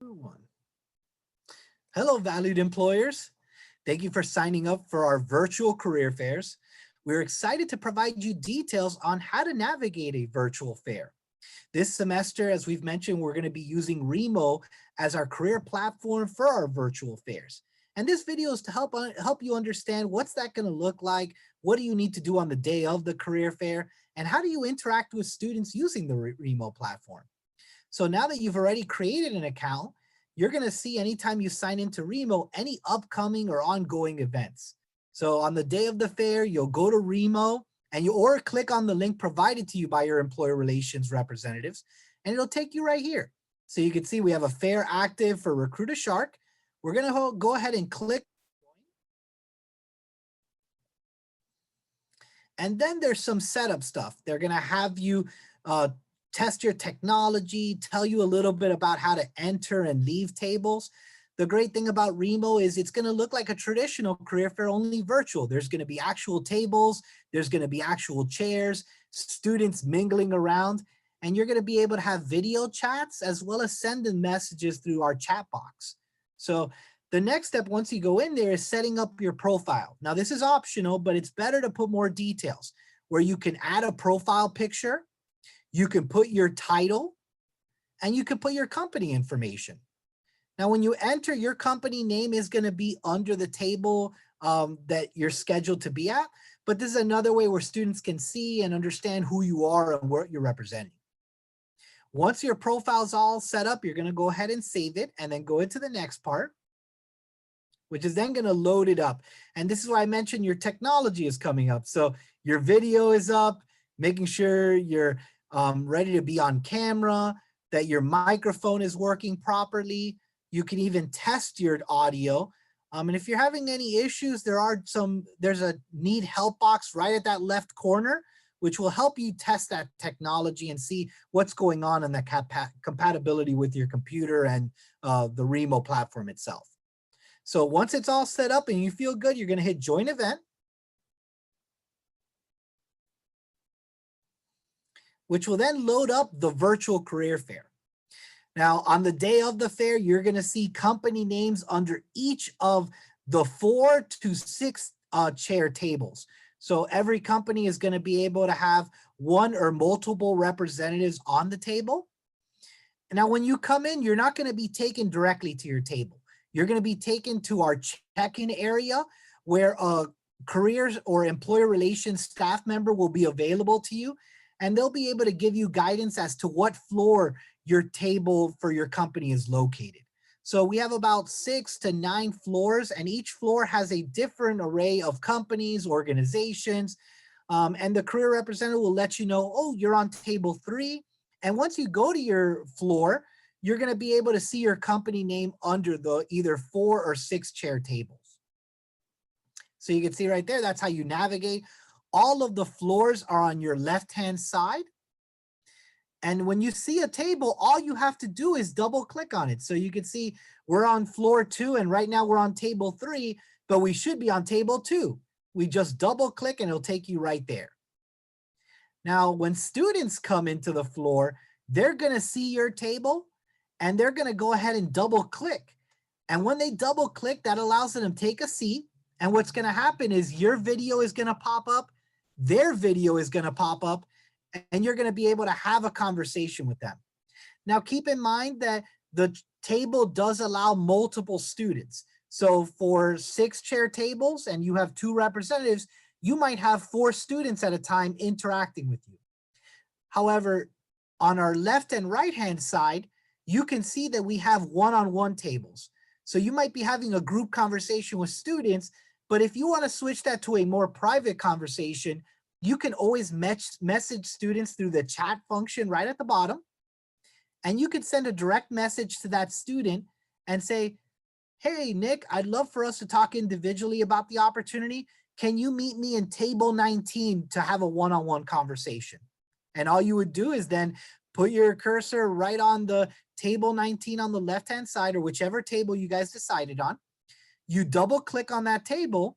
One. Hello, valued employers. Thank you for signing up for our virtual career fairs. We're excited to provide you details on how to navigate a virtual fair. This semester, as we've mentioned, we're going to be using Remo as our career platform for our virtual fairs. And this video is to help you understand what's that going to look like, what do you need to do on the day of the career fair, and how do you interact with students using the Remo platform. So now that you've already created an account, you're going to see anytime you sign into Remo, any upcoming or ongoing events. So on the day of the fair, you'll go to Remo or click on the link provided to you by your employer relations representatives, and it'll take you right here. So you can see we have a fair active for Recruit a Shark. We're going to go ahead and click. And then there's some setup stuff. They're going to have you test your technology, tell you a little bit about how to enter and leave tables. The great thing about Remo is it's going to look like a traditional career fair, only virtual. There's going to be actual tables, there's going to be actual chairs, students mingling around, and you're going to be able to have video chats as well as send in messages through our chat box. So the next step once you go in there is setting up your profile. Now this is optional, but it's better to put more details where you can add a profile picture, you can put your title, and you can put your company information. Now, when you enter, your company name is going to be under the table that you're scheduled to be at, but this is another way where students can see and understand who you are and what you're representing. Once your profile's all set up, you're going to go ahead and save it and then go into the next part, which is then going to load it up. And this is why I mentioned your technology is coming up. So your video is up, making sure you're ready to be on camera, that your microphone is working properly. You can even test your audio. And if you're having any issues, there's a need help box right at that left corner, which will help you test that technology and see what's going on in the compatibility with your computer and the Remo platform itself. So once it's all set up and you feel good, you're going to hit join event, which will then load up the virtual career fair. Now, on the day of the fair, you're going to see company names under each of the 4 to 6 chair tables. So every company is going to be able to have one or multiple representatives on the table. Now, when you come in, you're not going to be taken directly to your table. You're going to be taken to our check-in area where a careers or employer relations staff member will be available to you, and they'll be able to give you guidance as to what floor your table for your company is located. So we have about 6 to 9 floors, and each floor has a different array of companies, organizations, and the career representative will let you know, oh, you're on table 3. And once you go to your floor, you're going to be able to see your company name under the either 4 or 6 chair tables. So you can see right there, that's how you navigate. All of the floors are on your left-hand side. And when you see a table, all you have to do is double click on it. So you can see we're on floor 2 and right now we're on table 3, but we should be on table 2. We just double click and it'll take you right there. Now, when students come into the floor, they're going to see your table and they're going to go ahead and double click. And when they double click, that allows them to take a seat. And what's going to happen is your video is going to pop up, their video is going to pop up, and you're going to be able to have a conversation with them. Now, keep in mind that the table does allow multiple students. So for 6 chair tables and you have 2 representatives, you might have 4 students at a time interacting with you. However, on our left and right-hand side, you can see that we have one-on-one tables. So you might be having a group conversation with students, but if you want to switch that to a more private conversation, you can always message students through the chat function right at the bottom. And you could send a direct message to that student and say, hey, Nick, I'd love for us to talk individually about the opportunity. Can you meet me in table 19 to have a one-on-one conversation? And all you would do is then put your cursor right on the table 19 on the left-hand side or whichever table you guys decided on. You double click on that table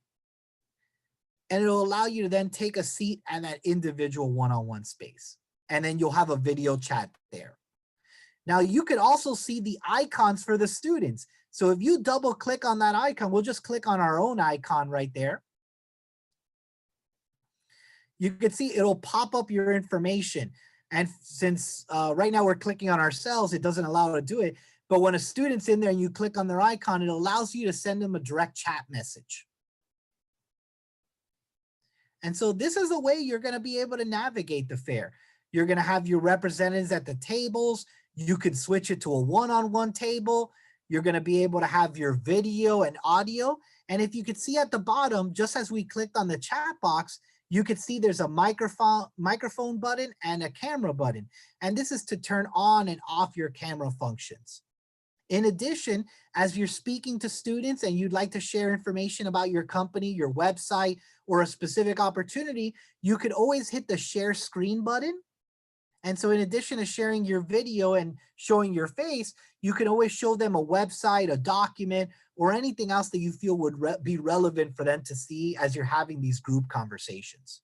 and it'll allow you to then take a seat at that individual one-on-one space. And then you'll have a video chat there. Now you can also see the icons for the students. So if you double click on that icon, we'll just click on our own icon right there. You can see it'll pop up your information. And since right now we're clicking on ourselves, it doesn't allow to do it. But when a student's in there and you click on their icon, it allows you to send them a direct chat message. And so this is the way you're going to be able to navigate the fair. You're going to have your representatives at the tables. You could switch it to a one-on-one table. You're going to be able to have your video and audio. And if you could see at the bottom, just as we clicked on the chat box, you could see there's a microphone button and a camera button. And this is to turn on and off your camera functions. In addition, as you're speaking to students and you'd like to share information about your company, your website, or a specific opportunity, you could always hit the share screen button. And so in addition to sharing your video and showing your face, you can always show them a website, a document, or anything else that you feel would be relevant for them to see as you're having these group conversations.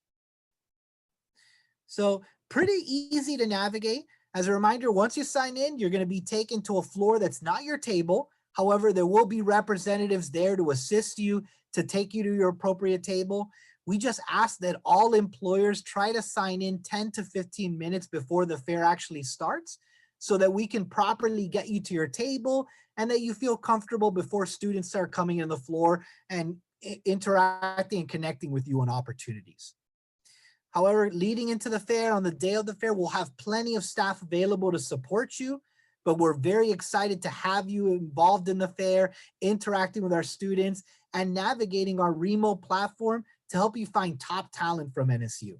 So pretty easy to navigate. As a reminder, once you sign in, you're going to be taken to a floor that's not your table. However, there will be representatives there to assist you, to take you to your appropriate table. We just ask that all employers try to sign in 10 to 15 minutes before the fair actually starts so that we can properly get you to your table and that you feel comfortable before students start coming in the floor and interacting and connecting with you on opportunities. However, leading into the fair, on the day of the fair, we'll have plenty of staff available to support you, but we're very excited to have you involved in the fair, interacting with our students, and navigating our Remo platform to help you find top talent from NSU.